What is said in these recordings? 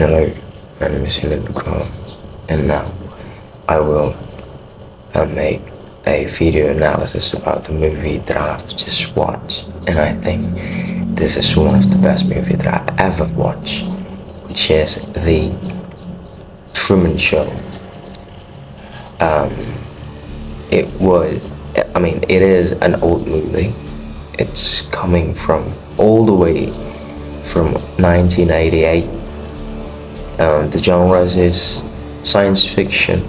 Hello, my name is Hilal, and now I will make a video analysis about the movie that I've just watched, and I think this is one of the best movies that I ever watched, which is the Truman Show. Um, it was, it is an old movie. It's coming from all the way from 1988. The genre is science fiction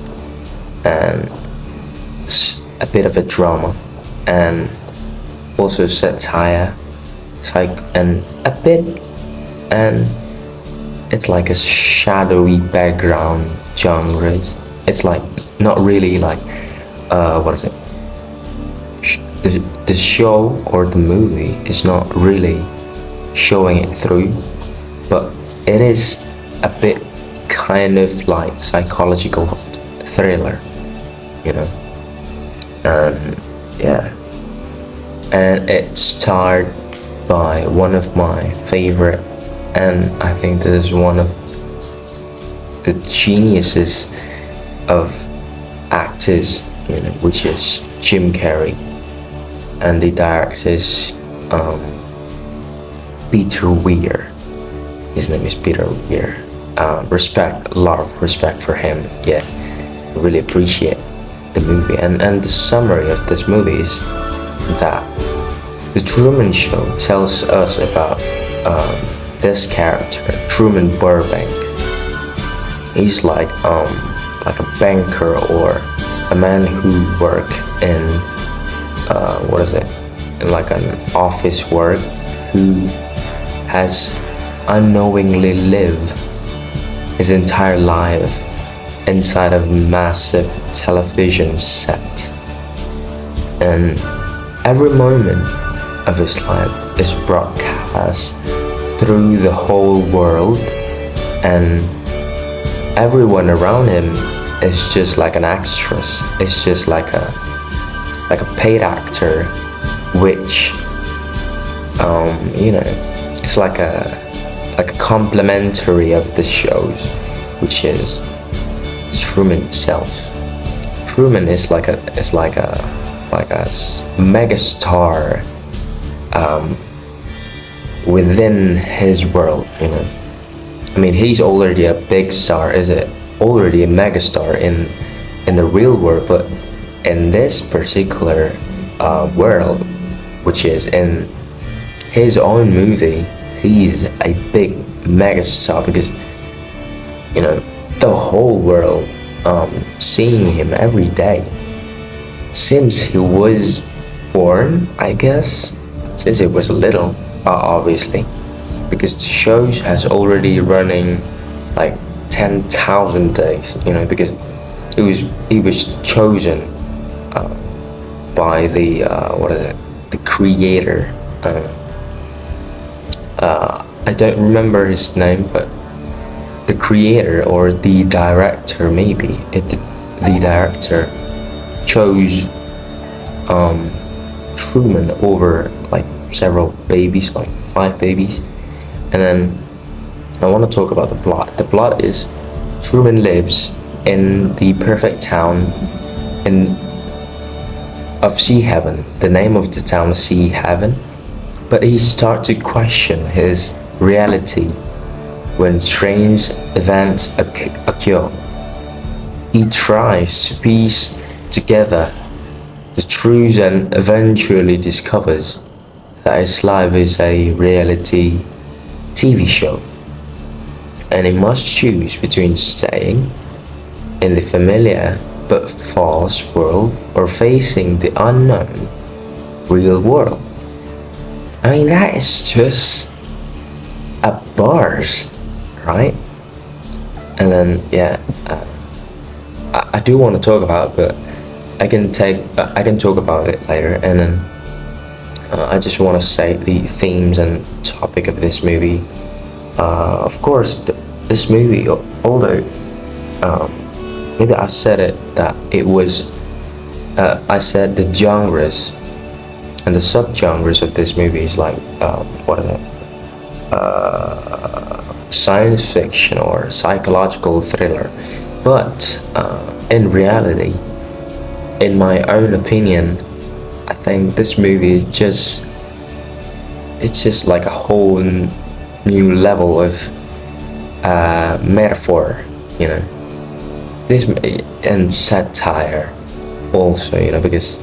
and a bit of a drama, and also satire, and a bit, and it's like a shadowy background genres. It's like not really like what is it? The show or the movie is not really showing it through, but it is a bit kind of like psychological thriller, you know. Yeah, and it's starred by one of my favorite, and I think this is one of the geniuses of actors, you know, which is Jim Carrey, and the director is Peter Weir. His name is Peter Weir. A lot of respect for him. Yeah, really appreciate the movie. And the summary of this movie is that the Truman Show tells us about this character, Truman Burbank. He's like a banker or a man who work in in like an office work, who has unknowingly lived his entire life inside a massive television set, and every moment of his life is broadcast through the whole world, and everyone around him is just like an extras. It's just like a paid actor, which it's like a complimentary of the shows, which is Truman itself. Truman is like a mega star within his world, you know. I mean, he's already a big star, is it? Already a mega star in the real world, but in this particular world, which is in his own movie, he's a big mega star because, you know, the whole world seeing him every day since he was born, I guess, since he was little, obviously, because the shows has already running like 10,000 days, you know, because he was chosen by the the creator. I don't remember his name, but the creator or the director, maybe the director chose Truman over like several babies, like 5 babies. And then I want to talk about the plot. The plot is Truman lives in the perfect town of Sea Heaven. The name of the town is Sea Heaven, but he starts to question his reality when strange events occur. He tries to piece together the truth and eventually discovers that his life is a reality TV show, and he must choose between staying in the familiar but false world or facing the unknown real world. I mean, that is just a bars, right? And then I do want to talk about it, but I can talk about it later. And then I just want to say the themes and topic of this movie. Of course, this movie, although maybe I said it that it was I said the genres and the subgenres of this movie is like what are they? science fiction or psychological thriller, but in reality, in my own opinion, I think this movie is just it's just like a whole new level of metaphor, you know. This and satire also, you know, because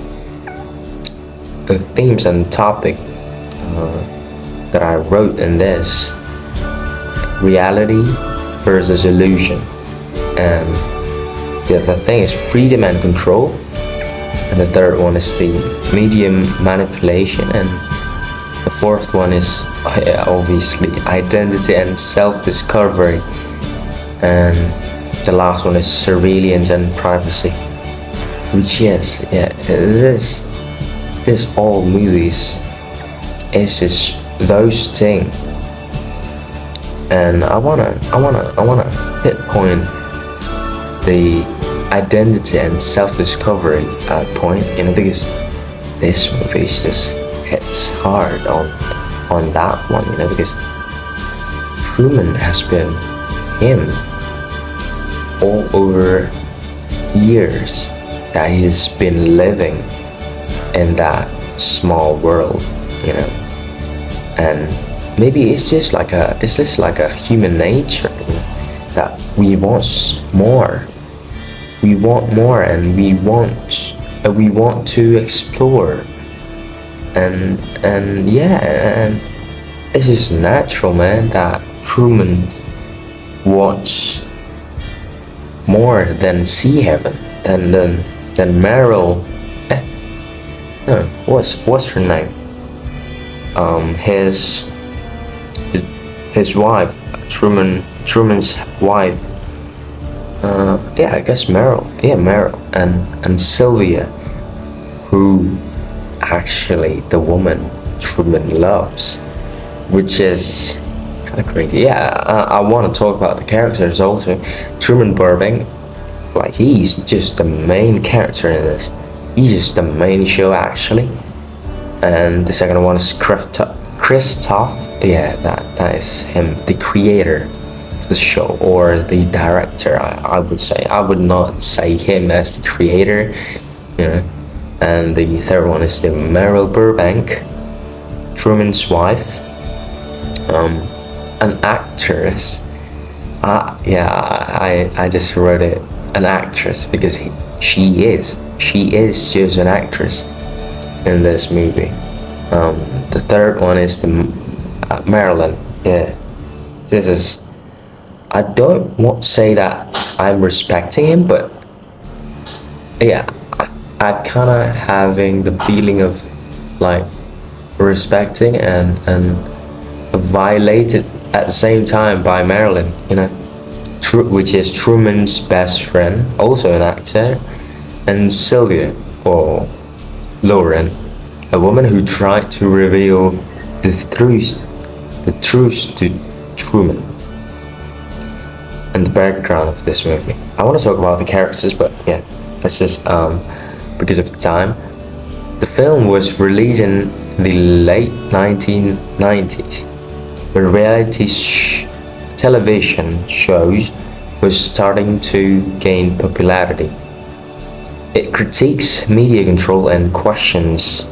the themes and topic that I wrote in this reality versus illusion, and the thing is freedom and control, and the third one is the medium manipulation, and the fourth one is obviously identity and self-discovery, and the last one is surveillance and privacy. Which yes, yeah, this all movies is just those things, and I wanna pinpoint the identity and self-discovery point, you know, because this movie just hits hard on that one, you know, because Truman has been him all over years that he's been living in that small world, you know, and maybe it's just like a human nature, you know, that we want more, and we want to explore, and yeah, and it's just natural, man, that Truman wants more than see heaven, than Meryl. No, what's her name? His wife, Truman's wife. Yeah, I guess Meryl. Yeah, Meryl and Sylvia, who actually the woman Truman loves, which is kind of crazy. Yeah, I want to talk about the characters also. Truman Burbank, like he's just the main character in this. He's just the main show actually. And the second one is Christoph. Yeah, that is him, the creator of the show, or the director. I would say. I would not say him as the creator. You know. And the third one is the Meryl Burbank, Truman's wife. An actress. Yeah, I just wrote it, an actress, because she is just an actress in this movie. The third one is the Marilyn. Yeah, this is. I don't want to say that I'm respecting him, but yeah, I kind of having the feeling of like respecting and violated at the same time by Marilyn, you know, which is Truman's best friend, also an actor, and Sylvia, or Lauren, a woman who tried to reveal the truth to Truman. And the background of this movie. I want to talk about the characters, but yeah, that's just because of the time. The film was released in the late 1990s, when reality television shows was starting to gain popularity. It critiques media control and questions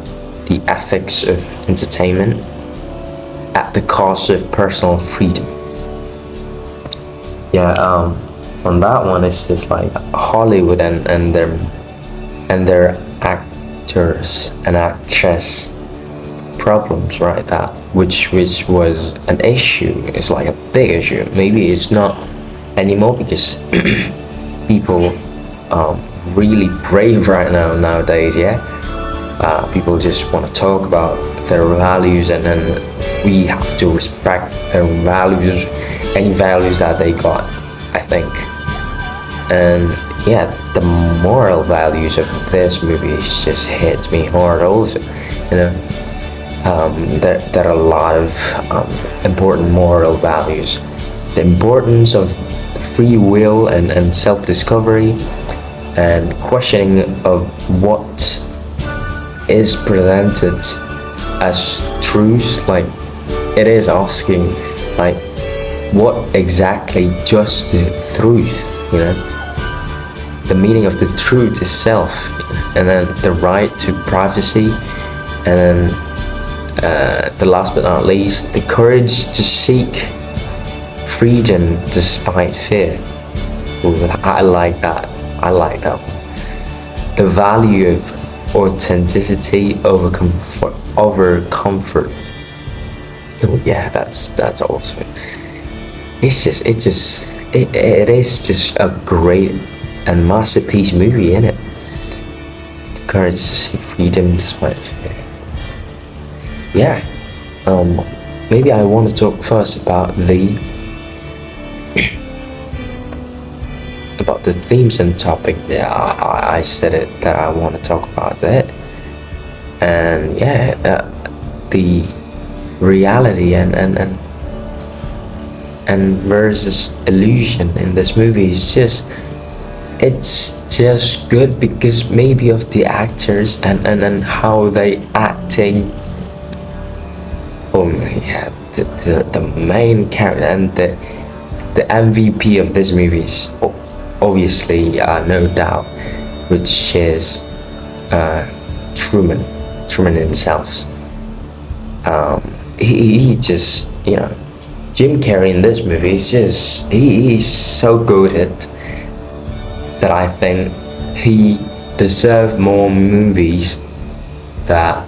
the ethics of entertainment at the cost of personal freedom. Yeah, on that one, it's just like Hollywood and their actors and actress problems, right? That which was an issue. It's like a big issue. Maybe it's not anymore because people really brave right nowadays. Yeah, people just want to talk about their values, and then we have to respect their values, any values that they got, I think. And yeah, the moral values of this movie just hits me hard also, you know. There are a lot of important moral values. The importance of free will and self-discovery, and questioning of what is presented as truth. Like, it is asking, like, what exactly just the truth, you know, the meaning of the truth itself, and then the right to privacy, and then the last but not least, the courage to seek freedom despite fear. Ooh, I like that. I like that. The value of authenticity over comfort. Over comfort. Oh yeah, that's awesome. It is just a great and masterpiece movie, isn't it? The courage to seek freedom despite fear. Yeah. Maybe I want to talk first about the themes and topic. Yeah, I said it that I want to talk about that, and yeah, the reality and versus illusion in this movie is just, it's just good because maybe of the actors and how they acting. Oh yeah, the main character and the MVP of this movie is obviously no doubt, which is Truman. Truman himself. He just, you know, Jim Carrey in this movie is just, he's so good at that. I think he deserved more movies that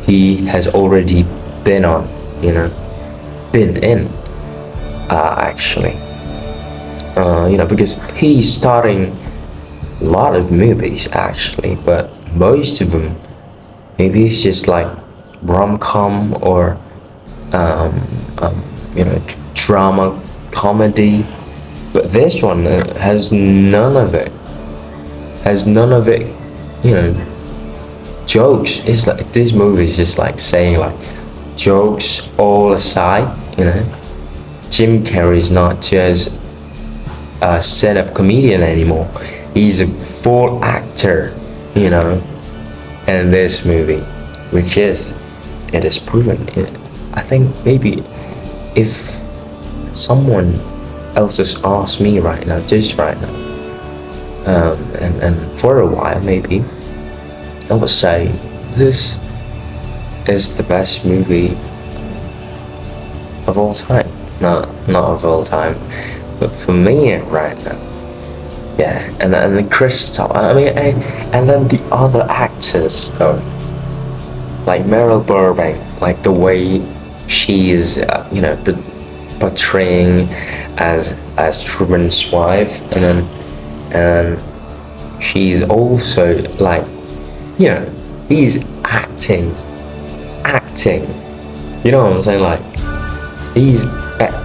he has already been on, you know, been in, actually, you know, because he's starting a lot of movies actually, but most of them maybe it's just like rom-com or you know, drama comedy, but this one has none of it, you know, jokes. It's like this movie is just like saying like, jokes all aside, you know, Jim Carrey is not just a stand-up comedian anymore. He's a full actor, you know, in this movie, which is, it is proven. I think maybe if someone else just asked me right now, just right now, and for a while maybe, I would say this is the best movie of all time. Not of all time, but for me right now. Yeah, and the Crystal. I mean, and then the other actors though, like Meryl Burbank, like the way she is, you know, portraying as Truman's wife, and she's also like, you know, he's acting. You know what I'm saying? Like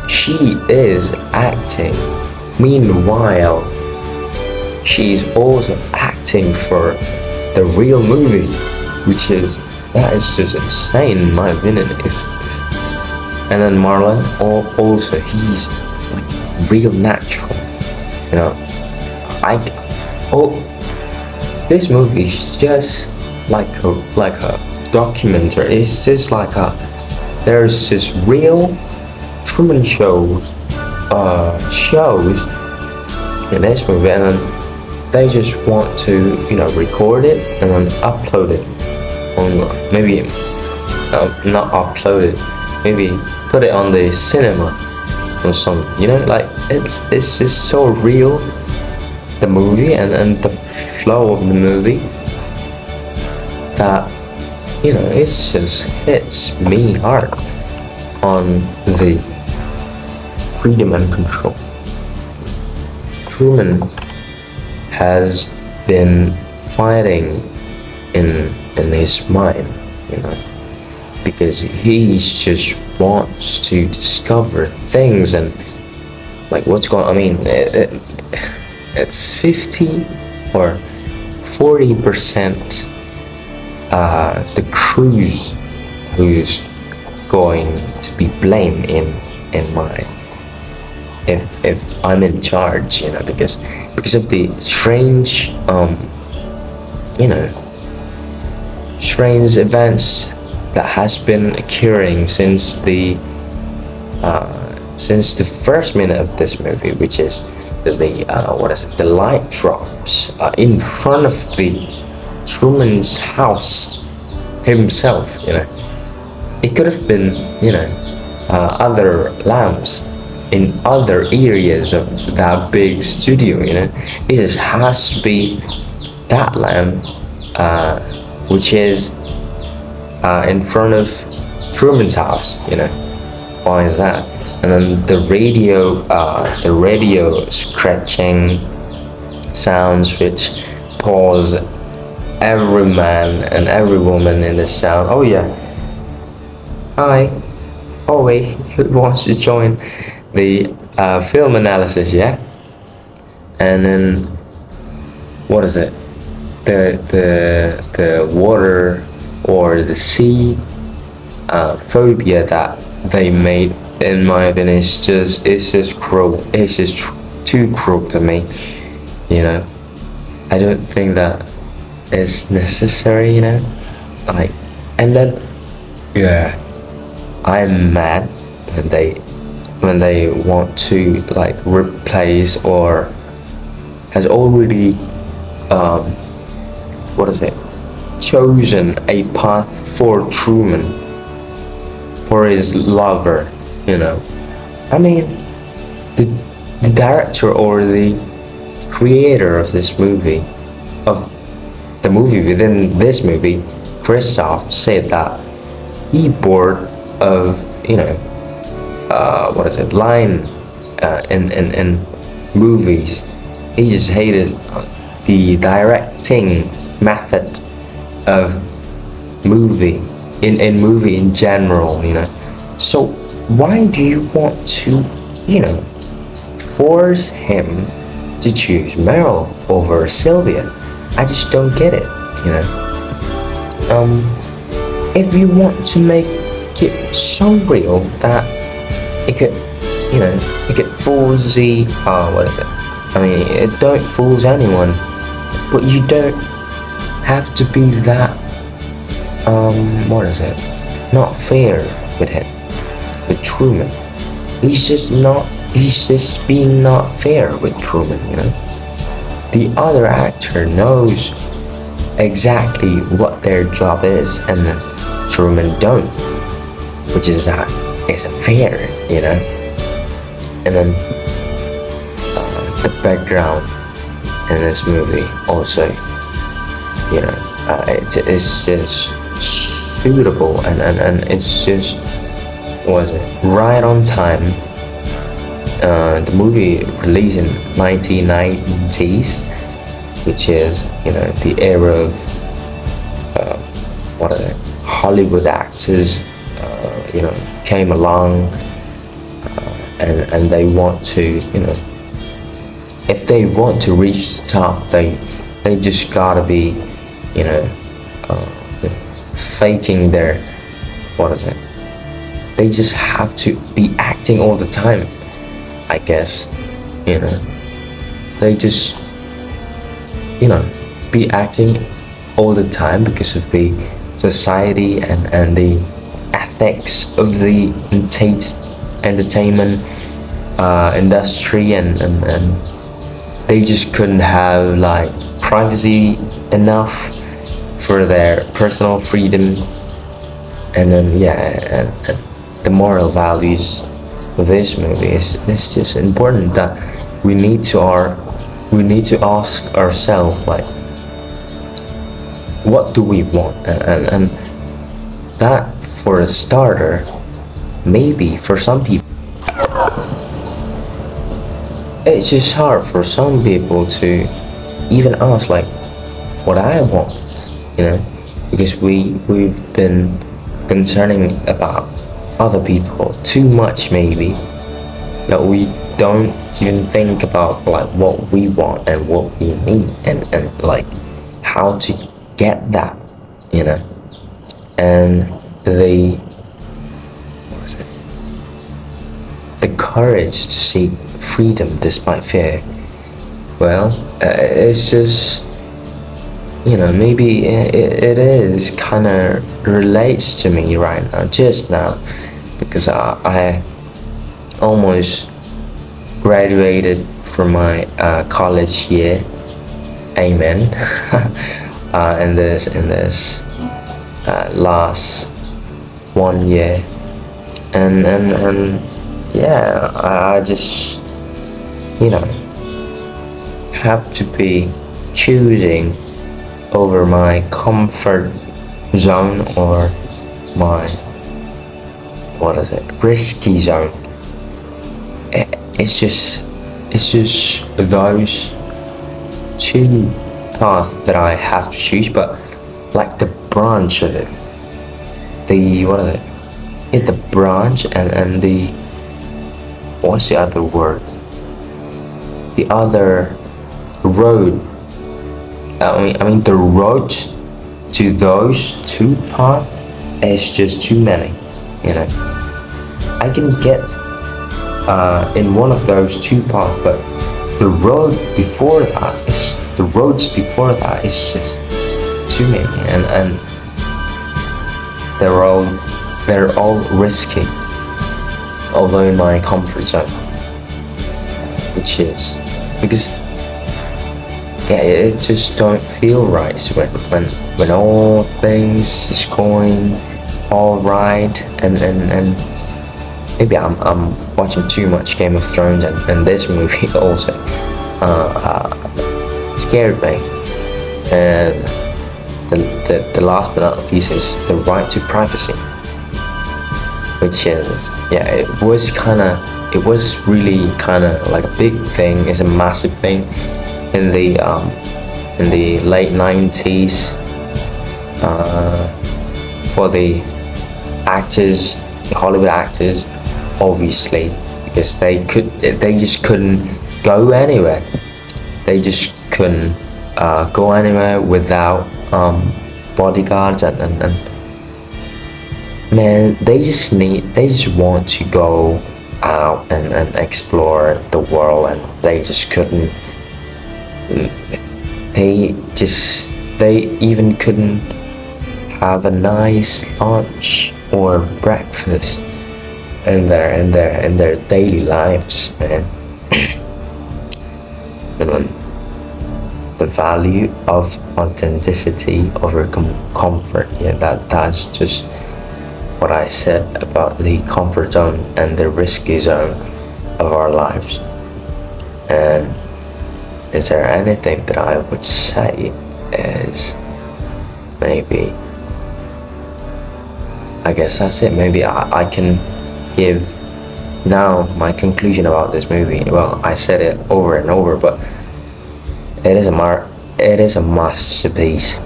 she is acting. Meanwhile, she's also acting for the real movie, which is, that is just insane in my opinion. And then Marlon also, he's like real natural, you know. This movie is just like a documentary. It's just like there's this real Truman shows in this movie, and then they just want to, you know, record it and then upload it on, maybe not upload it, maybe put it on the cinema or something, you know, like it's just so real, the movie and the flow of the movie, that, you know, it just hits me hard on the freedom and control. Truman has been fighting in his mind, you know, because he just wants to discover things and like what's going on. I mean, it's 50 or 40% the crews who's going to be blamed in my, if I'm in charge, you know, because of the strange you know, strange events that has been occurring since the since the first minute of this movie, which is the light drops in front of the Truman's house himself. It could have been, other lamps in other areas of that big studio. It just has to be that lamp, which is in front of Truman's house. Why is that? And then the radio scratching sounds, which pause every man and every woman in the sound. Oh yeah, hi. Oh wait, who wants to join the film analysis? Yeah. And then what is it? The water or the sea phobia that they made, in my opinion, it's just cruel. It's just too cruel to me. I don't think that is necessary. Like, and then yeah, I'm mad when they want to like replace or has already chosen a path for Truman, for his lover. I mean, the director or the creator of this movie, of the movie within this movie, Christoph, said that he bored of line in movies. He just hated the directing method of movie in general. So why do you want to force him to choose Meryl over Sylvia? I just don't get it. If you want to make it so real that it could fool the it don't fools anyone, but you don't have to be that not fair with him, with Truman. He's just being not fair with Truman. The other actor knows exactly what their job is, and Truman don't, which is that isn't fair. And then the background in this movie also, it's just suitable, and it's just right on time. The movie released in 1990s, which is the era of Hollywood actors came along, and they want to if they want to reach the top, they just gotta be faking their they just have to be acting all the time, I guess. They just be acting all the time because of the society and the ethics of the entertainment industry, and they just couldn't have like privacy enough for their personal freedom. And then and the moral values of this movie is just important, that we need to ask ourselves, like, what do we want? And that, for a starter, maybe for some people it's just hard for some people to even ask like what I want, because we've been concerning about other people too much, maybe, that we don't even think about like what we want and what we need, and like how to get that, and the courage to seek freedom despite fear. Well, it's just maybe it is kind of relates to me right now, just now, because I almost graduated from my college year. Amen. In this last 1 year, and yeah, I just, you know, have to be choosing over my comfort zone or my, what is it, risky zone. It's just those two paths that I have to choose, but like the branch of it, the, what is it? Yeah, the branch and the, what's the other word? The other road. I mean the roads to those two paths is just too many. You know, I can get in one of those two paths, but the roads before that is just too many, and they're all risky, although in my comfort zone, which is because, yeah, it just don't feel right when all things is going all right, and maybe I'm watching too much Game of Thrones, and this movie also scared me. And the last but not least is the right to privacy, which is, yeah, it was really kind of like a big thing. It's a massive thing in the late 90s for the actors, the Hollywood actors, obviously, because they just couldn't go anywhere. They just couldn't go anywhere without bodyguards, and man, they just want to go out and explore the world, and they just couldn't. They even couldn't have a nice lunch or breakfast in their daily lives, man. And the value of authenticity over comfort. Yeah, that's just what I said about the comfort zone and the risky zone of our lives. And is there anything that I would say is, maybe, I guess that's it. Maybe I can give now my conclusion about this movie. Well, I said it over and over, but it is a masterpiece.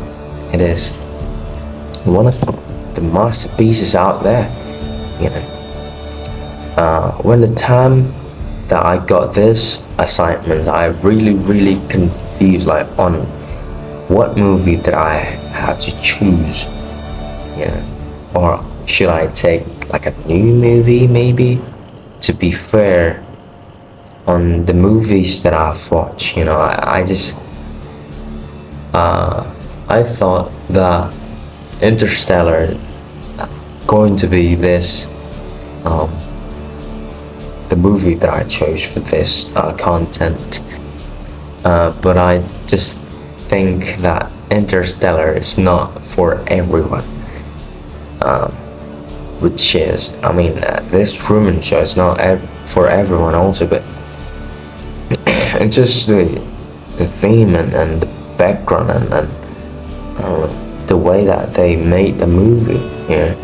It is one of the masterpieces out there. You know, when the time that I got this assignment, I really confused, like, on what movie that I have to choose. You know, or should I take like a new movie, maybe? To be fair, on the movies that I've watched, you know, I just I thought that Interstellar going to be this the movie that I chose for this content, but I just think that Interstellar is not for everyone, which is, I mean, this Truman Show is not for everyone also, but it's just the theme and the background and the way that they made the movie. You know,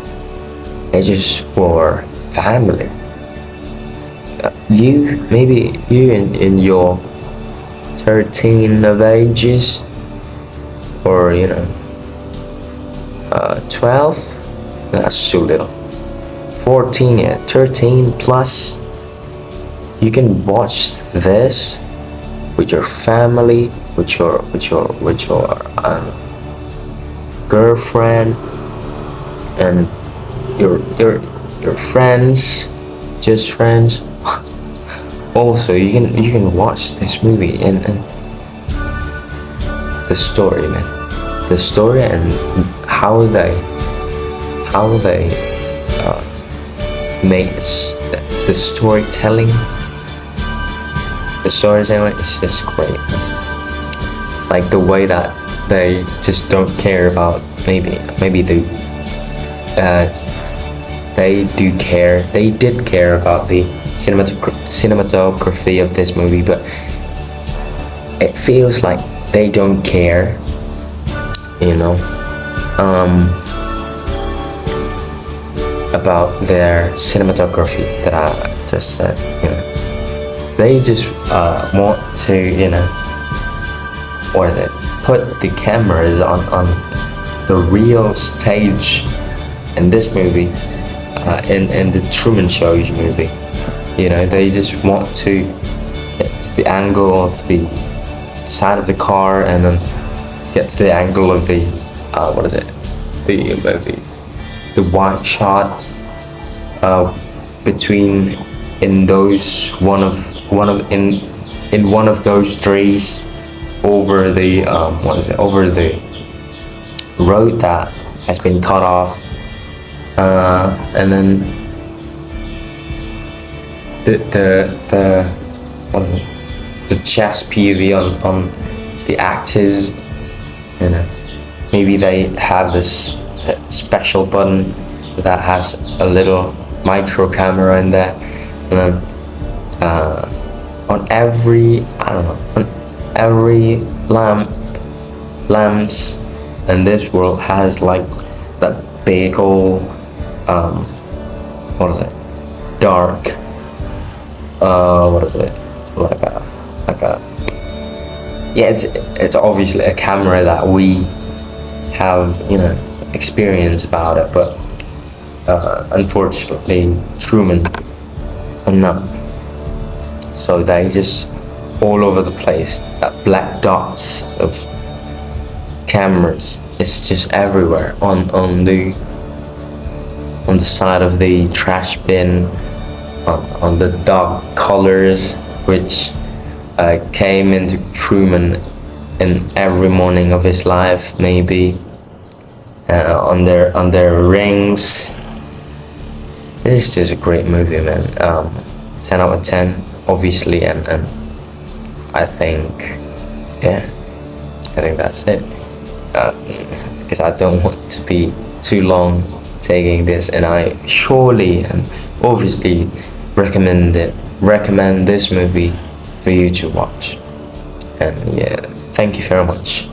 it's just for family. Maybe you in your 13 of ages, or 12, that's too little. 14, yeah, 13 plus, you can watch this with your family, with your girlfriend, and your friends, just friends. Also, you can watch this movie, and the story, man, the story, and how they make the the storytelling. The storytelling is just great. Like the way that they just don't care about maybe they do care. They did care about the cinematography of this movie, but it feels like they don't care. You know, about their cinematography that I just said. You know, they just want to, you know, what is it? Put the cameras on the real stage in this movie, in the Truman Show's movie. You know, they just want to get to the angle of the side of the car and then get to the angle of the what is it? The wide shot between in those one of in one of those trees over the what is it, over the road that has been cut off, and then the what is it, the chest PV on the actors. You know, maybe they have this special button that has a little micro camera in there, and then on every, I don't know, on every lamps in this world has like that big old what is it, dark what is it, like a yeah, it's obviously a camera that we have, you know, experience about it, but unfortunately Truman not. So they just all over the place. That black dots of cameras, it's just everywhere on the side of the trash bin, on the dark colors which came into Truman in every morning of his life, maybe on their rings. This is just a great movie, man. 10 out of 10, obviously, and I think, yeah, I think that's it. Because I don't want to be too long taking this, and I surely and obviously recommend this movie for you to watch. And yeah, thank you very much.